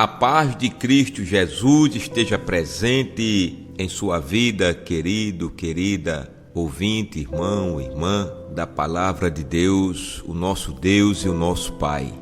A paz de Cristo Jesus esteja presente em sua vida, querido, querida, ouvinte, irmão, irmã da Palavra de Deus, o nosso Deus e o nosso Pai.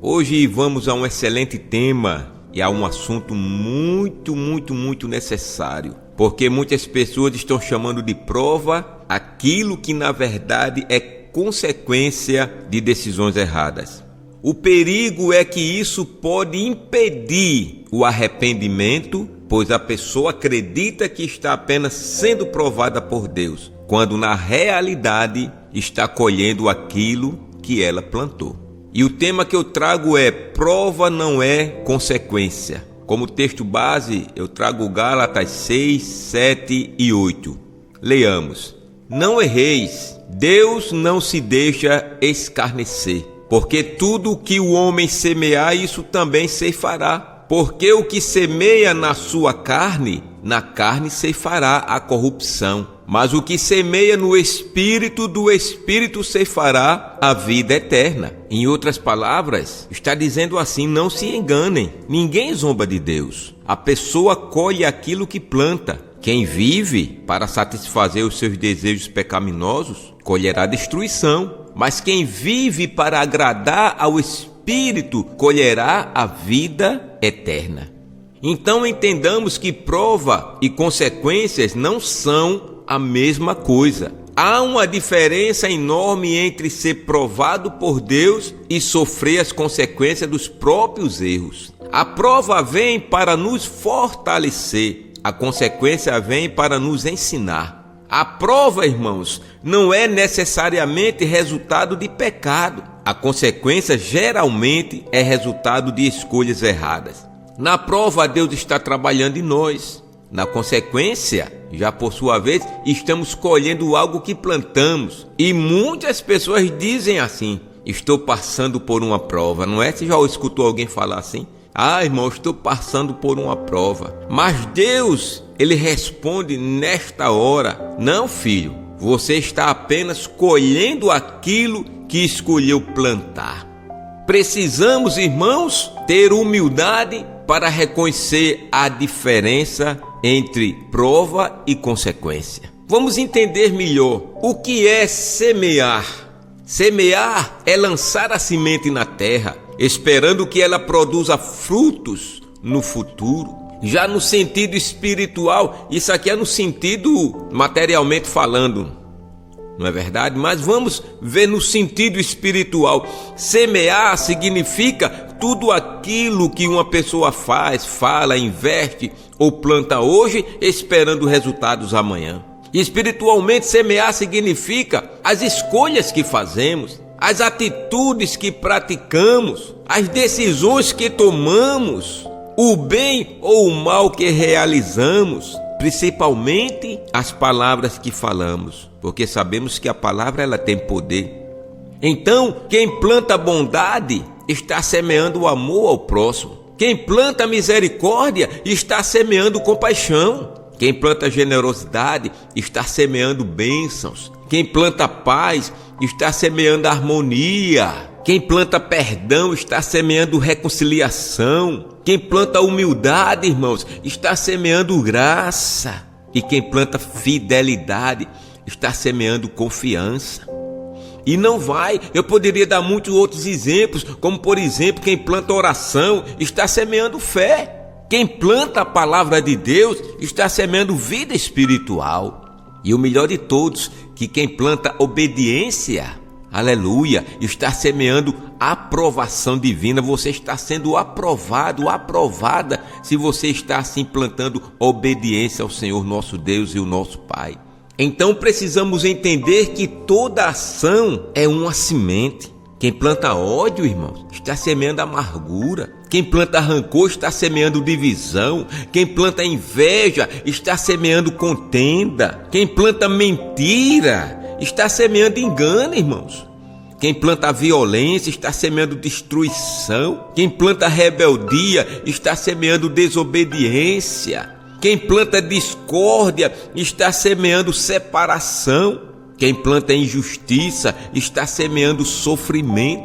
Hoje vamos a um excelente tema e a um assunto muito necessário, porque muitas pessoas estão chamando de prova aquilo que na verdade é consequência de decisões erradas. O perigo é que isso pode impedir o arrependimento, pois a pessoa acredita que está apenas sendo provada por Deus, quando na realidade está colhendo aquilo que ela plantou. E o tema que eu trago é: prova não é consequência. Como texto base, eu trago Gálatas 6, 7 e 8. Leamos: Não erreis, Deus não se deixa escarnecer. Porque tudo o que o homem semear, isso também ceifará. Porque o que semeia na sua carne, na carne ceifará a corrupção. Mas o que semeia no Espírito, do Espírito ceifará a vida eterna. Em outras palavras, está dizendo assim: não se enganem, ninguém zomba de Deus. A pessoa colhe aquilo que planta. Quem vive para satisfazer os seus desejos pecaminosos, colherá destruição. Mas quem vive para agradar ao Espírito, colherá a vida eterna. Então entendamos que prova e consequências não são a mesma coisa. Há uma diferença enorme entre ser provado por Deus e sofrer as consequências dos próprios erros. A prova vem para nos fortalecer, a consequência vem para nos ensinar. A prova, irmãos, não é necessariamente resultado de pecado. A consequência geralmente é resultado de escolhas erradas. Na prova, Deus está trabalhando em nós. Na consequência, já por sua vez, estamos colhendo algo que plantamos. E muitas pessoas dizem assim: estou passando por uma prova. Não é? Você já escutou alguém falar assim? Ah, irmão, estou passando por uma prova. Mas Deus, Ele responde nesta hora: não, filho, você está apenas colhendo aquilo que escolheu plantar. Precisamos, irmãos, ter humildade para reconhecer a diferença entre prova e consequência. Vamos entender melhor o que é semear. Semear é lançar a semente na terra, esperando que ela produza frutos no futuro. Já no sentido espiritual, isso aqui é no sentido materialmente falando, não é verdade? Mas vamos ver no sentido espiritual. Semear significa tudo aquilo que uma pessoa faz, fala, investe ou planta hoje, esperando resultados amanhã. Espiritualmente, semear significa as escolhas que fazemos, as atitudes que praticamos, as decisões que tomamos, o bem ou o mal que realizamos, principalmente as palavras que falamos, porque sabemos que a palavra ela tem poder. Então, quem planta bondade está semeando o amor ao próximo. Quem planta misericórdia está semeando compaixão. Quem planta generosidade está semeando bênçãos. Quem planta paz está semeando harmonia. Quem planta perdão está semeando reconciliação. Quem planta humildade, irmãos, está semeando graça. E quem planta fidelidade está semeando confiança. E não vai, eu poderia dar muitos outros exemplos, como por exemplo, quem planta oração está semeando fé. Quem planta a palavra de Deus está semeando vida espiritual. E o melhor de todos, que quem planta obediência, aleluia, está semeando aprovação divina. Você está sendo aprovado, aprovada, se você está assim plantando obediência ao Senhor nosso Deus e o nosso Pai. Então precisamos entender que toda ação é uma semente. Quem planta ódio, irmãos, está semeando amargura. Quem planta rancor está semeando divisão. Quem planta inveja está semeando contenda. Quem planta mentira está semeando engano, irmãos. Quem planta violência está semeando destruição. Quem planta rebeldia está semeando desobediência. Quem planta discórdia está semeando separação. Quem planta injustiça está semeando sofrimento.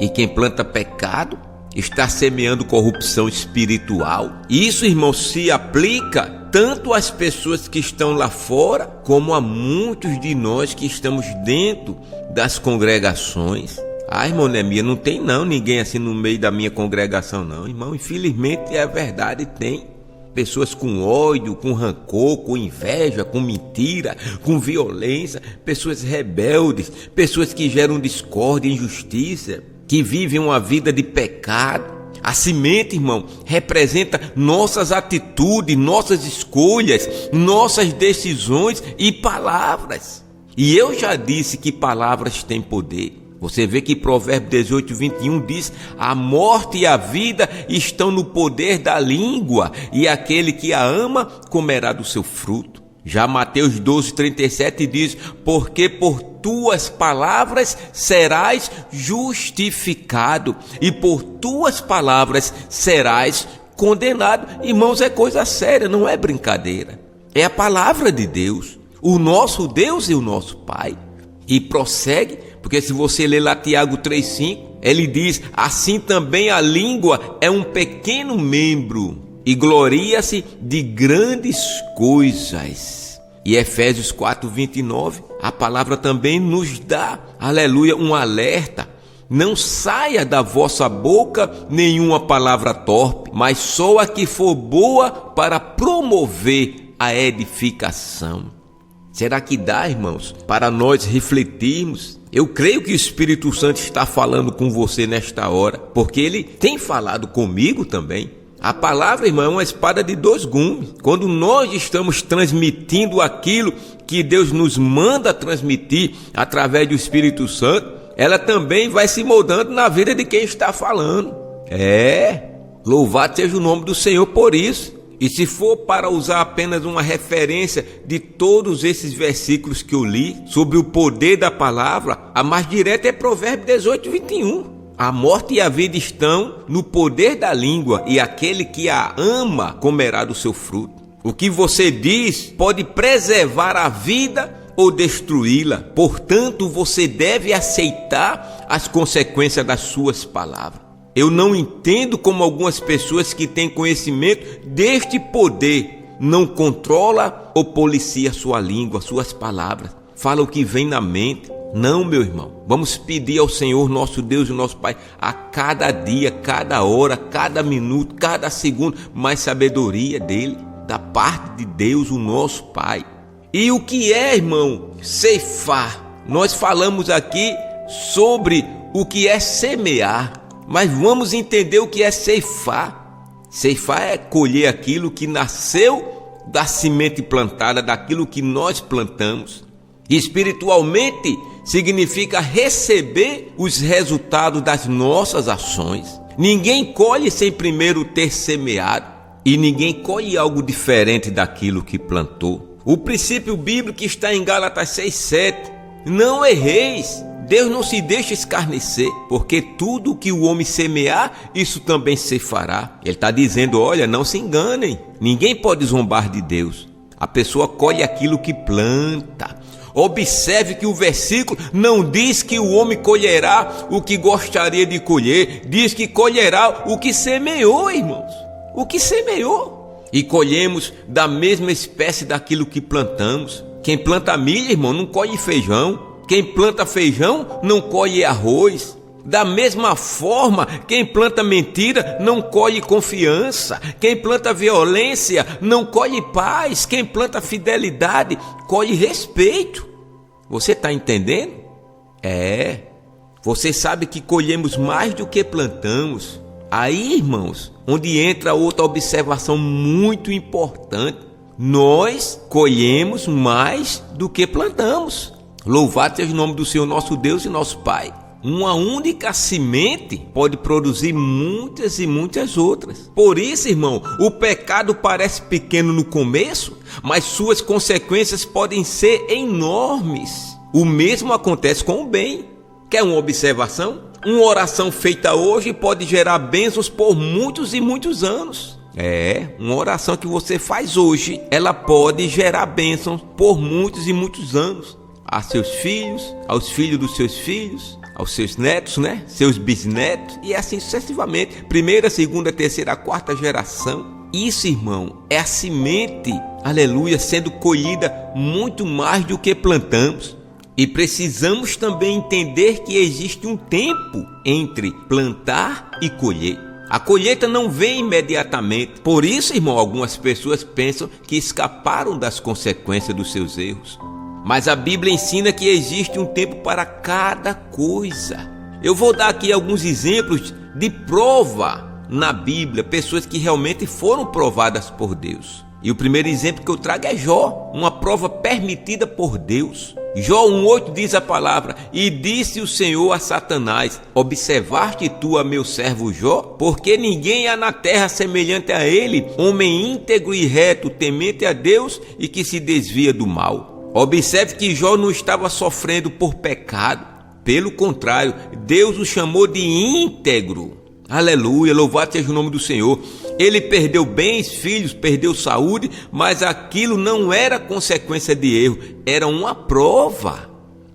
E quem planta pecado está semeando corrupção espiritual. Isso, irmão, se aplica tanto às pessoas que estão lá fora, como a muitos de nós que estamos dentro das congregações. Ah, irmão Neemias, não tem ninguém assim no meio da minha congregação não, irmão. Infelizmente é verdade, tem. Pessoas com ódio, com rancor, com inveja, com mentira, com violência, pessoas rebeldes, pessoas que geram discórdia e injustiça, que vivem uma vida de pecado. A semente, irmão, representa nossas atitudes, nossas escolhas, nossas decisões e palavras. E eu já disse que palavras têm poder. Você vê que Provérbios 18, 21 diz: a morte e a vida estão no poder da língua, e aquele que a ama comerá do seu fruto. Já Mateus 12, 37 diz: porque por tuas palavras serás justificado, e por tuas palavras serás condenado. Irmãos, é coisa séria, não é brincadeira. É a palavra de Deus, o nosso Deus e o nosso Pai. E prossegue, porque se você ler lá Tiago 3,5, ele diz: assim também a língua é um pequeno membro e gloria-se de grandes coisas. E Efésios 4:29, a palavra também nos dá, aleluia, um alerta: não saia da vossa boca nenhuma palavra torpe, mas só a que for boa para promover a edificação. Será que dá, irmãos, para nós refletirmos? Eu creio que o Espírito Santo está falando com você nesta hora, porque ele tem falado comigo também. A palavra, irmão, é uma espada de dois gumes. Quando nós estamos transmitindo aquilo que Deus nos manda transmitir através do Espírito Santo, ela também vai se moldando na vida de quem está falando. Louvado seja o nome do Senhor por isso. E se for para usar apenas uma referência de todos esses versículos que eu li sobre o poder da palavra, a mais direta é Provérbios 18, 21. A morte e a vida estão no poder da língua, e aquele que a ama comerá do seu fruto. O que você diz pode preservar a vida ou destruí-la. Portanto, você deve aceitar as consequências das suas palavras. Eu não entendo como algumas pessoas que têm conhecimento deste poder não controla ou policia sua língua, suas palavras. Fala o que vem na mente. Não, meu irmão. Vamos pedir ao Senhor, nosso Deus e nosso Pai, a cada dia, cada hora, cada minuto, cada segundo, mais sabedoria dele, da parte de Deus, o nosso Pai. E o que é, irmão, ceifar? Nós falamos aqui sobre o que é semear. Mas vamos entender o que é ceifar. Ceifar é colher aquilo que nasceu da semente plantada, daquilo que nós plantamos. E espiritualmente significa receber os resultados das nossas ações. Ninguém colhe sem primeiro ter semeado, e ninguém colhe algo diferente daquilo que plantou. O princípio bíblico está em Gálatas 6:7. Não erreis. Deus não se deixa escarnecer, porque tudo que o homem semear, isso também se fará. Ele está dizendo: olha, não se enganem, ninguém pode zombar de Deus. A pessoa colhe aquilo que planta. Observe que o versículo não diz que o homem colherá o que gostaria de colher, diz que colherá o que semeou, irmãos, o que semeou. E colhemos da mesma espécie daquilo que plantamos. Quem planta milho, irmão, não colhe feijão. Quem planta feijão não colhe arroz. Da mesma forma, quem planta mentira não colhe confiança. Quem planta violência não colhe paz. Quem planta fidelidade colhe respeito. Você está entendendo? Você sabe que colhemos mais do que plantamos. Aí, irmãos, onde entra outra observação muito importante: nós colhemos mais do que plantamos. Louvado seja o nome do Senhor, nosso Deus e nosso Pai. Uma única semente pode produzir muitas e muitas outras. Por isso, irmão, o pecado parece pequeno no começo, mas suas consequências podem ser enormes. O mesmo acontece com o bem. Quer uma observação? Uma oração feita hoje pode gerar bênçãos por muitos e muitos anos. Uma oração que você faz hoje, ela pode gerar bênçãos por muitos e muitos anos. A seus filhos, aos filhos dos seus filhos, aos seus netos, né? Seus bisnetos, e assim sucessivamente. Primeira, segunda, terceira, quarta geração. Isso, irmão, é a semente, aleluia, sendo colhida muito mais do que plantamos. E precisamos também entender que existe um tempo entre plantar e colher. A colheita não vem imediatamente. Por isso, irmão, algumas pessoas pensam que escaparam das consequências dos seus erros. Mas a Bíblia ensina que existe um tempo para cada coisa. Eu vou dar aqui alguns exemplos de prova na Bíblia, pessoas que realmente foram provadas por Deus. E o primeiro exemplo que eu trago é Jó, uma prova permitida por Deus. Jó 1,8 diz a palavra: e disse o Senhor a Satanás: observaste tu a meu servo Jó? Porque ninguém há na terra semelhante a ele, homem íntegro e reto, temente a Deus e que se desvia do mal. Observe que Jó não estava sofrendo por pecado. Pelo contrário, Deus o chamou de íntegro. Aleluia, louvado seja o nome do Senhor. Ele perdeu bens, filhos, perdeu saúde, mas aquilo não era consequência de erro, era uma prova.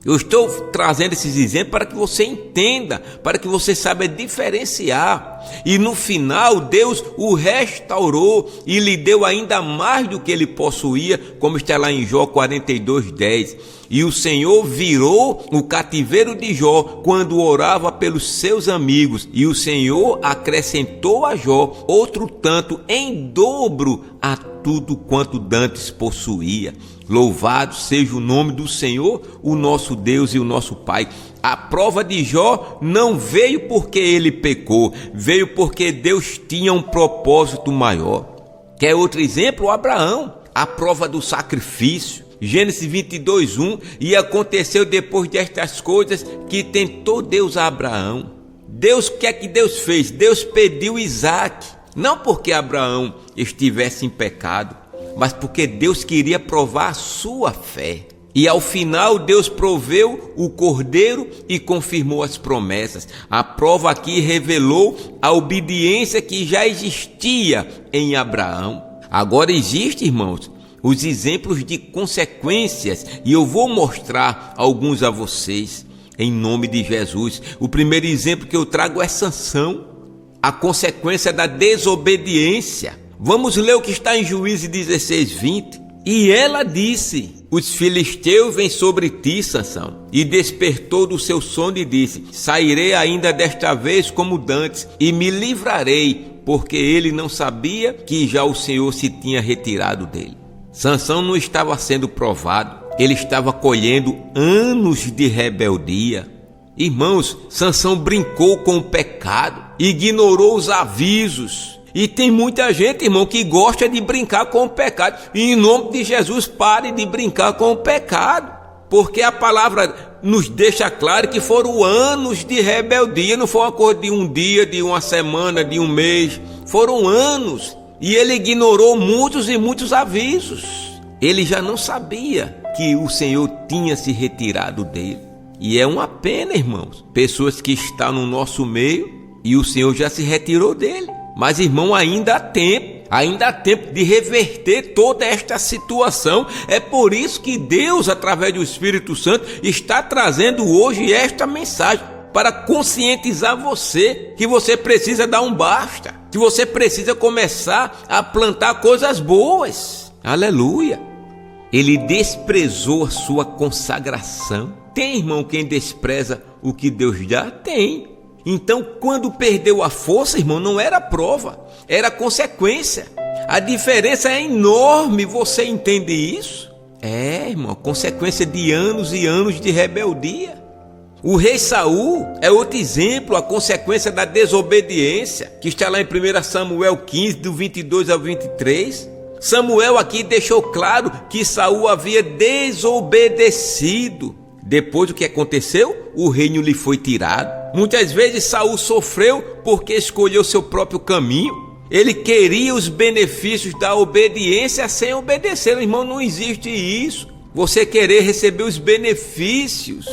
Eu estou trazendo esses exemplos para que você entenda, para que você saiba diferenciar. E no final, Deus o restaurou e lhe deu ainda mais do que ele possuía, como está lá em Jó 42:10. E o Senhor virou o cativeiro de Jó quando orava pelos seus amigos. E o Senhor acrescentou a Jó outro tanto em dobro a tudo quanto dantes possuía. Louvado seja o nome do Senhor, o nosso Deus e o nosso Pai. A prova de Jó não veio porque ele pecou, veio porque Deus tinha um propósito maior. Quer outro exemplo? Abraão, a prova do sacrifício. Gênesis 22:1, e aconteceu depois destas coisas que tentou Deus a Abraão. Deus, o que é que Deus fez? Deus pediu Isaque, não porque Abraão estivesse em pecado, mas porque Deus queria provar a sua fé. E ao final Deus proveu o cordeiro e confirmou as promessas. A prova aqui revelou a obediência que já existia em Abraão. Agora existe, irmãos, os exemplos de consequências, e eu vou mostrar alguns a vocês em nome de Jesus. O primeiro exemplo que eu trago é Sansão, a consequência da desobediência. Vamos ler o que está em Juízes 16:20. E ela disse: os filisteus vêm sobre ti, Sansão. E despertou do seu sono e disse: sairei ainda desta vez como dantes e me livrarei, porque ele não sabia que já o Senhor se tinha retirado dele. Sansão não estava sendo provado, ele estava colhendo anos de rebeldia. Irmãos, Sansão brincou com o pecado, ignorou os avisos. E tem muita gente, irmão, que gosta de brincar com o pecado. E em nome de Jesus, pare de brincar com o pecado. Porque a palavra nos deixa claro que foram anos de rebeldia. Não foi uma coisa de um dia, de uma semana, de um mês. Foram anos. E ele ignorou muitos e muitos avisos. Ele já não sabia que o Senhor tinha se retirado dele. E é uma pena, irmãos, pessoas que estão no nosso meio e o Senhor já se retirou dele. Mas, irmão, ainda há tempo de reverter toda esta situação. É por isso que Deus, através do Espírito Santo, está trazendo hoje esta mensagem para conscientizar você que você precisa dar um basta, que você precisa começar a plantar coisas boas. Aleluia! Ele desprezou a sua consagração. Tem, irmão, quem despreza o que Deus dá? Tem. Então, quando perdeu a força, irmão, não era prova, era consequência. A diferença é enorme, você entende isso? É, irmão, consequência de anos e anos de rebeldia. O rei Saul é outro exemplo, a consequência da desobediência, que está lá em 1 Samuel 15, do 22 ao 23. Samuel aqui deixou claro que Saul havia desobedecido. Depois do que aconteceu, o reino lhe foi tirado. Muitas vezes Saul sofreu porque escolheu seu próprio caminho. Ele queria os benefícios da obediência sem obedecer. Irmão, não existe isso. Você querer receber os benefícios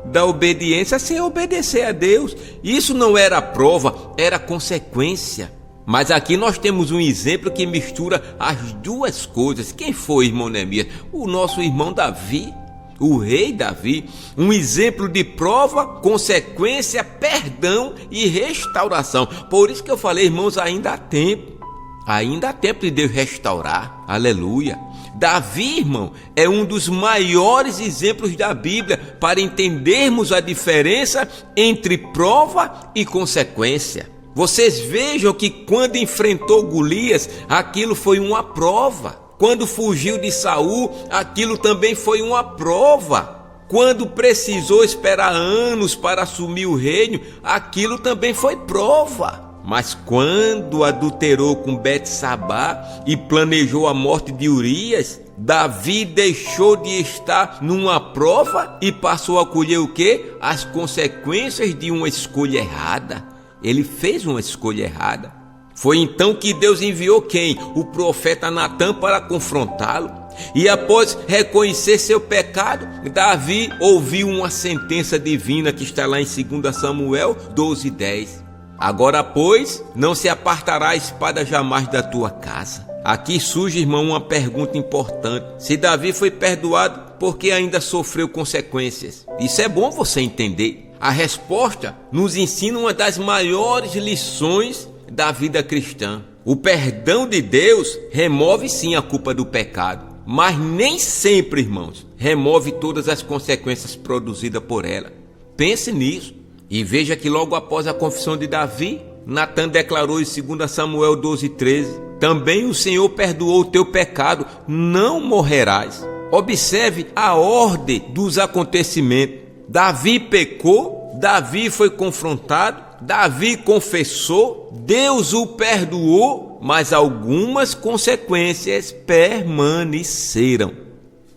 da obediência sem obedecer a Deus. Isso não era prova, era consequência. Mas aqui nós temos um exemplo que mistura as duas coisas. Quem foi, irmão Neemias? O nosso irmão Davi. o rei Davi, um exemplo de prova, consequência, perdão e restauração. Por isso que eu falei, irmãos, ainda há tempo de Deus restaurar. Aleluia. Davi, irmão, é um dos maiores exemplos da Bíblia para entendermos a diferença entre prova e consequência. Vocês vejam que quando enfrentou Golias, aquilo foi uma prova. Quando fugiu de Saul, aquilo também foi uma prova. Quando precisou esperar anos para assumir o reino, aquilo também foi prova. Mas quando adulterou com Betsabá e planejou a morte de Urias, Davi deixou de estar numa prova e passou a colher o quê? As consequências de uma escolha errada. Ele fez uma escolha errada. Foi então que Deus enviou quem? O profeta Natã para confrontá-lo. E após reconhecer seu pecado, Davi ouviu uma sentença divina que está lá em 2 Samuel 12:10. Agora, pois, não se apartará a espada jamais da tua casa. Aqui surge, irmão, uma pergunta importante. Se Davi foi perdoado, por que ainda sofreu consequências? Isso é bom você entender. A resposta nos ensina uma das maiores lições da vida cristã. O perdão de Deus remove sim a culpa do pecado, mas nem sempre, irmãos, remove todas as consequências produzidas por ela. Pense nisso. E veja que logo após a confissão de Davi, Natã declarou em 2 Samuel 12:13: também o Senhor perdoou o teu pecado, não morrerás. Observe a ordem dos acontecimentos. Davi pecou, Davi foi confrontado, Davi confessou, Deus o perdoou, mas algumas consequências permaneceram.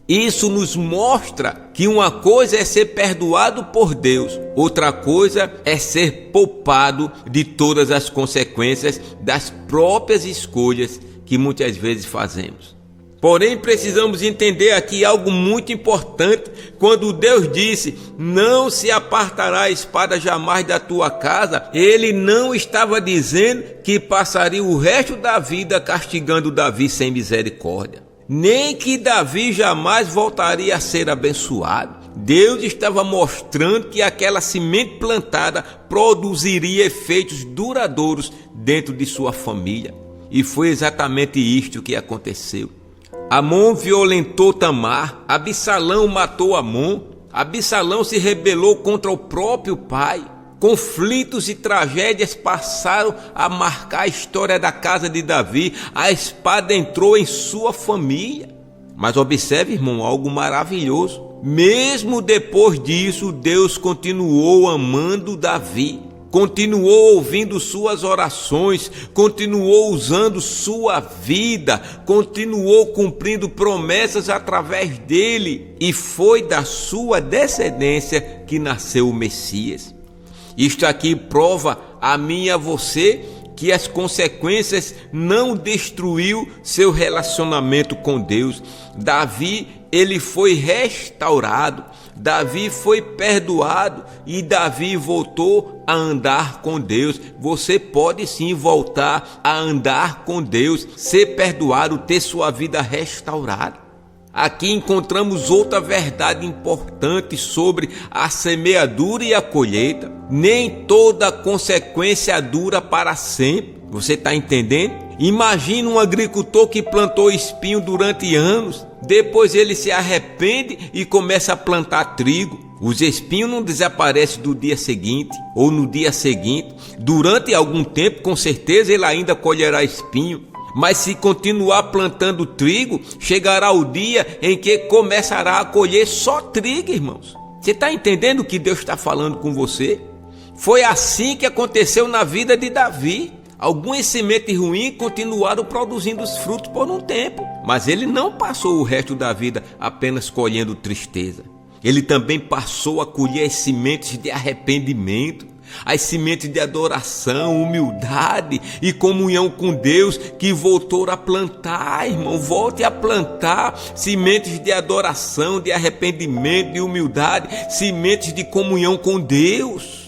Isso nos mostra que uma coisa é ser perdoado por Deus, outra coisa é ser poupado de todas as consequências das próprias escolhas que muitas vezes fazemos. Porém, precisamos entender aqui algo muito importante. Quando Deus disse, não se apartará a espada jamais da tua casa, ele não estava dizendo que passaria o resto da vida castigando Davi sem misericórdia, nem que Davi jamais voltaria a ser abençoado. Deus estava mostrando que aquela semente plantada produziria efeitos duradouros dentro de sua família. E foi exatamente isto que aconteceu. Amon violentou Tamar, Absalão matou Amon, Absalão se rebelou contra o próprio pai. Conflitos e tragédias passaram a marcar a história da casa de Davi. A espada entrou em sua família. Mas observe, irmão, algo maravilhoso. Mesmo depois disso, Deus continuou amando Davi, continuou ouvindo suas orações, continuou usando sua vida, continuou cumprindo promessas através dele, e foi da sua descendência que nasceu o Messias. Isto aqui prova a mim e a você que as consequências não destruiu seu relacionamento com Deus. Davi, ele foi restaurado, Davi foi perdoado e Davi voltou a andar com Deus. Você pode sim voltar a andar com Deus, ser perdoado, ter sua vida restaurada. Aqui encontramos outra verdade importante sobre a semeadura e a colheita. Nem toda consequência dura para sempre. Você está entendendo? Imagina um agricultor que plantou espinho durante anos. Depois ele se arrepende e começa a plantar trigo. Os espinhos não desaparecem do dia seguinte ou no dia seguinte. Durante algum tempo, com certeza, ele ainda colherá espinho. Mas se continuar plantando trigo, chegará o dia em que começará a colher só trigo, irmãos. Você está entendendo o que Deus está falando com você? Foi assim que aconteceu na vida de Davi. Algumas sementes ruins continuaram produzindo os frutos por um tempo, mas ele não passou o resto da vida apenas colhendo tristeza. Ele também passou a colher as sementes de arrependimento, as sementes de adoração, humildade e comunhão com Deus, que voltou a plantar, irmão. Volte a plantar sementes de adoração, de arrependimento, de humildade, sementes de comunhão com Deus.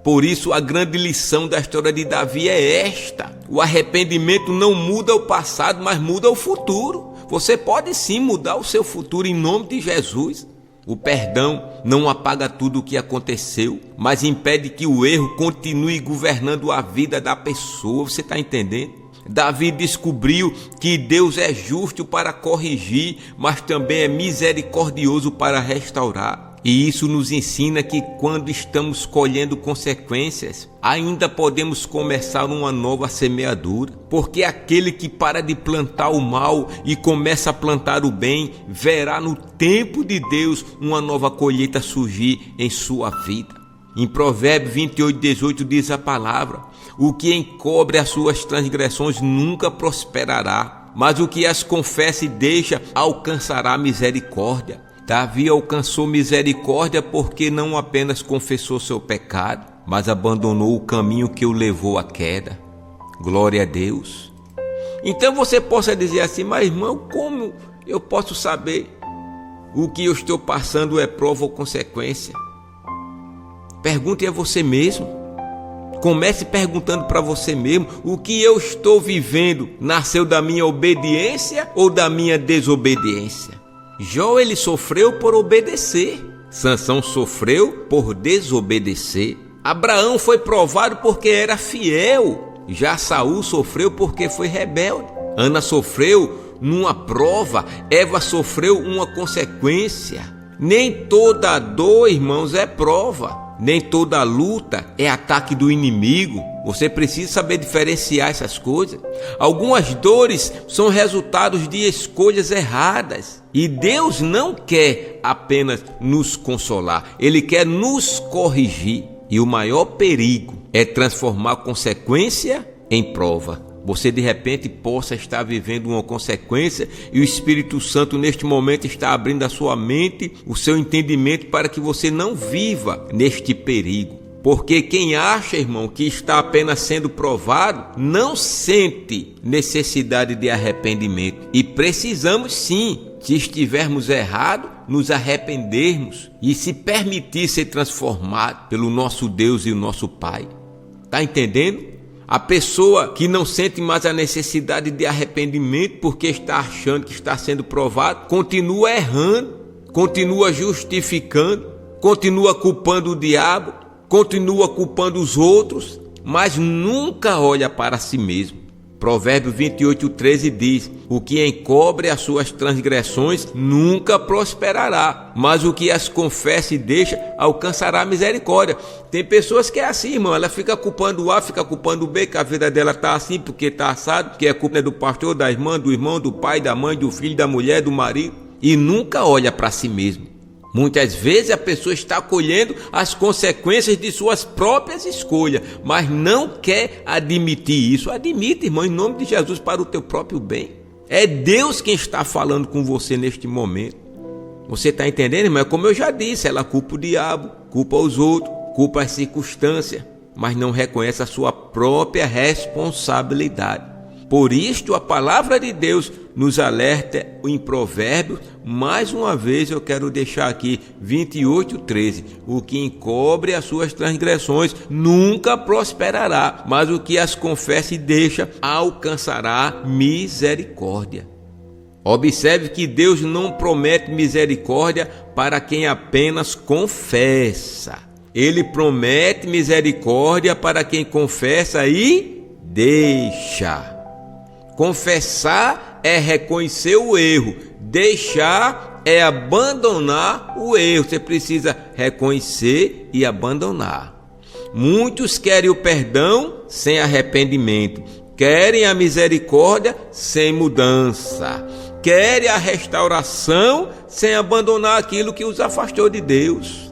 Por isso, a grande lição da história de Davi é esta: o arrependimento não muda o passado, mas muda o futuro. Você pode sim mudar o seu futuro em nome de Jesus. O perdão não apaga tudo o que aconteceu, mas impede que o erro continue governando a vida da pessoa. Você está entendendo? Davi descobriu que Deus é justo para corrigir, mas também é misericordioso para restaurar. E isso nos ensina que quando estamos colhendo consequências, ainda podemos começar uma nova semeadura. Porque aquele que para de plantar o mal e começa a plantar o bem, verá no tempo de Deus uma nova colheita surgir em sua vida. Em Provérbios 28:18 diz a palavra: o que encobre as suas transgressões nunca prosperará, mas o que as confessa e deixa alcançará misericórdia. Davi alcançou misericórdia porque não apenas confessou seu pecado, mas abandonou o caminho que o levou à queda. Glória a Deus. Então você possa dizer assim: mas irmão, como eu posso saber o que eu estou passando é prova ou consequência? Pergunte a você mesmo. Comece perguntando para você mesmo: o que eu estou vivendo nasceu da minha obediência ou da minha desobediência? Jó, ele sofreu por obedecer. Sansão sofreu por desobedecer. Abraão foi provado porque era fiel. Já Saul sofreu porque foi rebelde. Ana sofreu numa prova. Eva sofreu uma consequência. Nem toda dor, irmãos, é prova. Nem toda luta é ataque do inimigo. Você precisa saber diferenciar essas coisas. Algumas dores são resultados de escolhas erradas. E Deus não quer apenas nos consolar, Ele quer nos corrigir. E o maior perigo é transformar consequência em prova. Você de repente possa estar vivendo uma consequência e o Espírito Santo neste momento está abrindo a sua mente, o seu entendimento, para que você não viva neste perigo. Porque quem acha, irmão, que está apenas sendo provado, não sente necessidade de arrependimento. E precisamos sim, se estivermos errados, nos arrependermos e se permitir ser transformado pelo nosso Deus e o nosso Pai. Está entendendo? A pessoa que não sente mais a necessidade de arrependimento porque está achando que está sendo provado, continua errando, continua justificando, continua culpando o diabo, continua culpando os outros, mas nunca olha para si mesmo. Provérbios 28:13 diz: o que encobre as suas transgressões nunca prosperará, mas o que as confessa e deixa alcançará misericórdia. Tem pessoas que é assim, irmão, ela fica culpando o A, fica culpando o B, que a vida dela está assim porque está assado, que a culpa é do pastor, da irmã, do irmão, do pai, da mãe, do filho, da mulher, do marido, e nunca olha para si mesmo. Muitas vezes a pessoa está colhendo as consequências de suas próprias escolhas, mas não quer admitir isso. Admite, irmão, em nome de Jesus, para o teu próprio bem. É Deus quem está falando com você neste momento. Você está entendendo, irmão? É como eu já disse, ela culpa o diabo, culpa os outros, culpa as circunstâncias, mas não reconhece a sua própria responsabilidade. Por isto, a palavra de Deus nos alerta em Provérbios. Mais uma vez eu quero deixar aqui 28:13. O que encobre as suas transgressões nunca prosperará, mas o que as confessa e deixa alcançará misericórdia. Observe que Deus não promete misericórdia para quem apenas confessa. Ele promete misericórdia para quem confessa e deixa. Confessar é reconhecer o erro, deixar é abandonar o erro. Você precisa reconhecer e abandonar. Muitos querem o perdão sem arrependimento, querem a misericórdia sem mudança, querem a restauração sem abandonar aquilo que os afastou de Deus.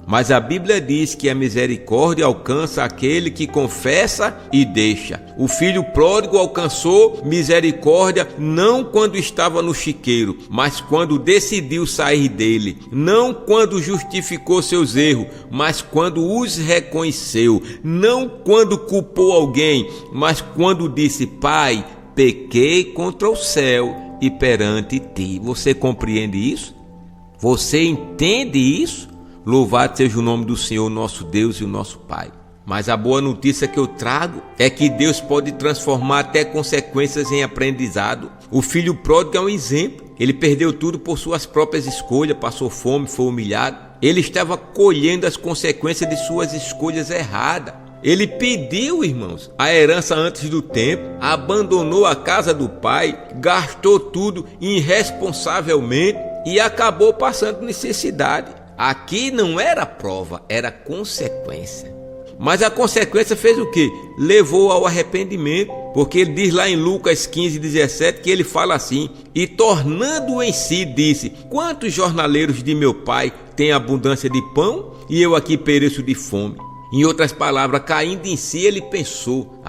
Mas a Bíblia diz que a misericórdia alcança aquele que confessa e deixa. O filho pródigo alcançou misericórdia não quando estava no chiqueiro, mas quando decidiu sair dele. Não quando justificou seus erros, mas quando os reconheceu. Não quando culpou alguém, mas quando disse: Pai, pequei contra o céu e perante ti. Você compreende isso? Você entende isso? Louvado seja o nome do Senhor, nosso Deus e o nosso Pai. Mas a boa notícia que eu trago é que Deus pode transformar até consequências em aprendizado. O filho pródigo é um exemplo. Ele perdeu tudo por suas próprias escolhas, passou fome, foi humilhado. Ele estava colhendo as consequências de suas escolhas erradas. Ele pediu, irmãos, a herança antes do tempo, abandonou a casa do pai, gastou tudo irresponsavelmente e acabou passando necessidade. Aqui não era prova, era consequência. Mas a consequência fez o quê? Levou ao arrependimento, porque ele diz lá em Lucas 15:17 que ele fala assim: e tornando em si disse: quantos jornaleiros de meu pai têm abundância de pão e eu aqui pereço de fome? Em outras palavras, caindo em si, ele pensou: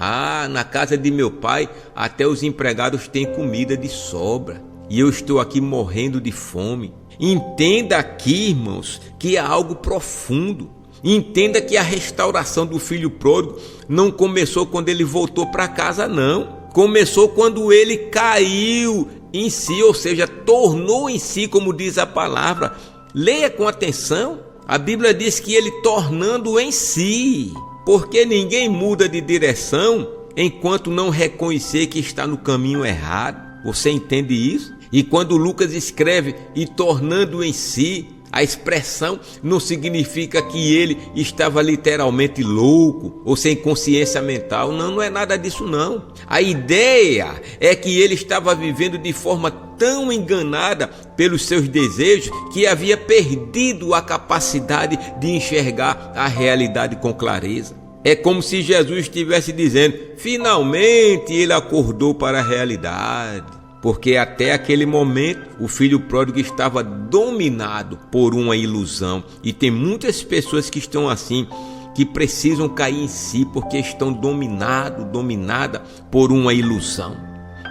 na casa de meu pai até os empregados têm comida de sobra e eu estou aqui morrendo de fome. Entenda aqui, irmãos, que é algo profundo. Entenda que a restauração do filho pródigo não começou quando ele voltou para casa, não. Começou quando ele caiu em si, ou seja, tornou em si, como diz a palavra. Leia com atenção. A Bíblia diz que ele tornando em si, porque ninguém muda de direção enquanto não reconhecer que está no caminho errado. Você entende isso? E quando Lucas escreve e tornando em si, a expressão não significa que ele estava literalmente louco ou sem consciência mental. Não é nada disso não. A ideia é que ele estava vivendo de forma tão enganada pelos seus desejos que havia perdido a capacidade de enxergar a realidade com clareza. É como se Jesus estivesse dizendo: finalmente ele acordou para a realidade. Porque até aquele momento o filho pródigo estava dominado por uma ilusão. E tem muitas pessoas que estão assim, que precisam cair em si porque estão dominadas por uma ilusão.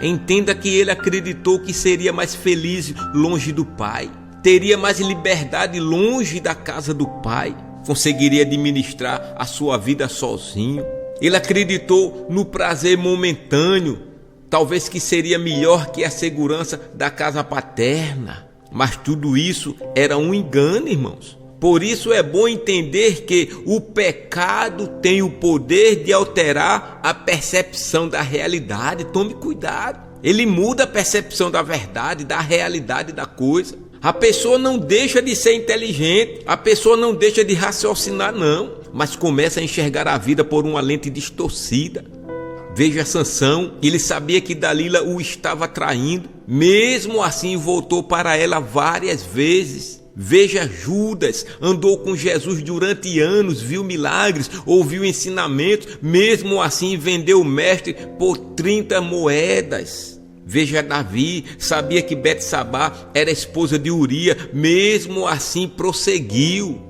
Entenda que ele acreditou que seria mais feliz longe do pai, teria mais liberdade longe da casa do pai, conseguiria administrar a sua vida sozinho. Ele acreditou no prazer momentâneo, talvez que seria melhor que a segurança da casa paterna. Mas tudo isso era um engano, irmãos. Por isso é bom entender que o pecado tem o poder de alterar a percepção da realidade. Tome cuidado. Ele muda a percepção da verdade, da realidade da coisa. A pessoa não deixa de ser inteligente, a pessoa não deixa de raciocinar, não, mas começa a enxergar a vida por uma lente distorcida. Veja Sansão, ele sabia que Dalila o estava traindo, mesmo assim voltou para ela várias vezes. Veja Judas, andou com Jesus durante anos, viu milagres, ouviu ensinamentos, mesmo assim vendeu o mestre por 30 moedas. Veja Davi, sabia que Betsabá era esposa de Uria, mesmo assim prosseguiu.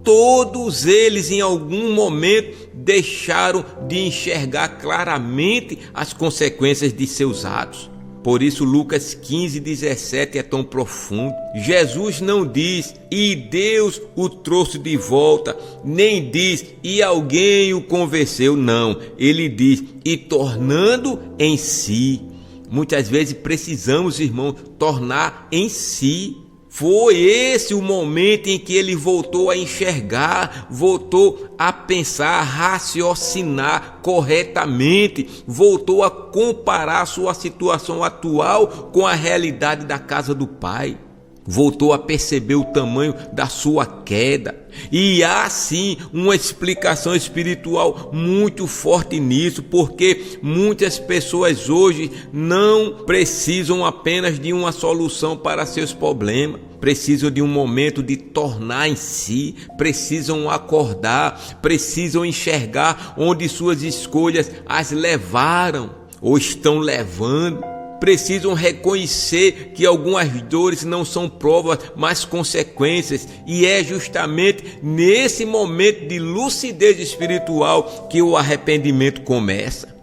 Todos eles em algum momento deixaram de enxergar claramente as consequências de seus atos. Por isso Lucas 15:17 é tão profundo. Jesus não diz: e Deus o trouxe de volta, nem diz: e alguém o convenceu. Não, ele diz: e tornando em si. Muitas vezes precisamos, irmão, tornar em si. Foi esse o momento em que ele voltou a enxergar, voltou a pensar, a raciocinar corretamente, voltou a comparar sua situação atual com a realidade da casa do Pai. Voltou a perceber o tamanho da sua queda. E há sim uma explicação espiritual muito forte nisso, porque muitas pessoas hoje não precisam apenas de uma solução para seus problemas, precisam de um momento de tornar em si, precisam acordar, precisam enxergar onde suas escolhas as levaram ou estão levando. Precisam reconhecer que algumas dores não são provas, mas consequências. E é justamente nesse momento de lucidez espiritual que o arrependimento começa.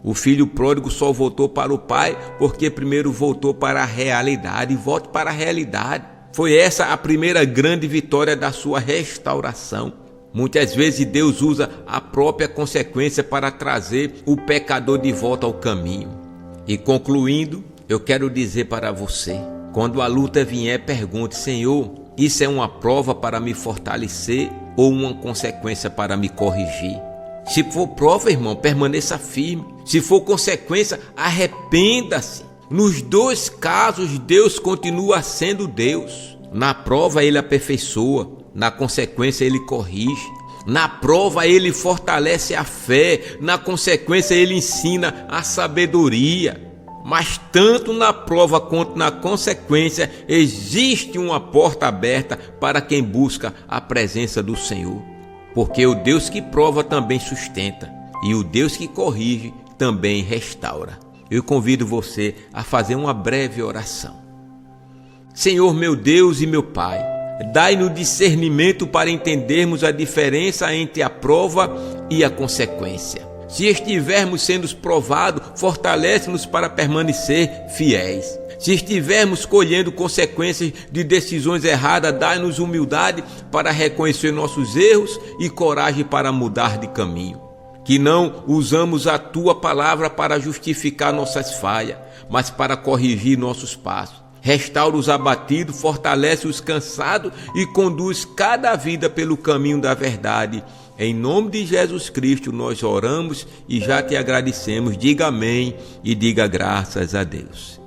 O filho pródigo só voltou para o pai porque primeiro voltou para a realidade. Volte para a realidade. Foi essa a primeira grande vitória da sua restauração. Muitas vezes Deus usa a própria consequência para trazer o pecador de volta ao caminho. E concluindo, eu quero dizer para você, quando a luta vier, pergunte: Senhor, isso é uma prova para me fortalecer ou uma consequência para me corrigir? Se for prova, irmão, permaneça firme. Se for consequência, arrependa-se. Nos dois casos, Deus continua sendo Deus. Na prova, Ele aperfeiçoa. Na consequência, Ele corrige. Na prova, Ele fortalece a fé. Na consequência, Ele ensina a sabedoria. Mas tanto na prova quanto na consequência, existe uma porta aberta para quem busca a presença do Senhor. Porque o Deus que prova também sustenta. E o Deus que corrige também restaura. Eu convido você a fazer uma breve oração. Senhor, meu Deus e meu Pai, dai-nos discernimento para entendermos a diferença entre a prova e a consequência. Se estivermos sendo provados, fortalece-nos para permanecer fiéis. Se estivermos colhendo consequências de decisões erradas, dai-nos humildade para reconhecer nossos erros e coragem para mudar de caminho. Que não usamos a Tua palavra para justificar nossas falhas, mas para corrigir nossos passos. Restaura os abatidos, fortalece os cansados e conduz cada vida pelo caminho da verdade. Em nome de Jesus Cristo nós oramos e já te agradecemos. Diga amém e diga graças a Deus.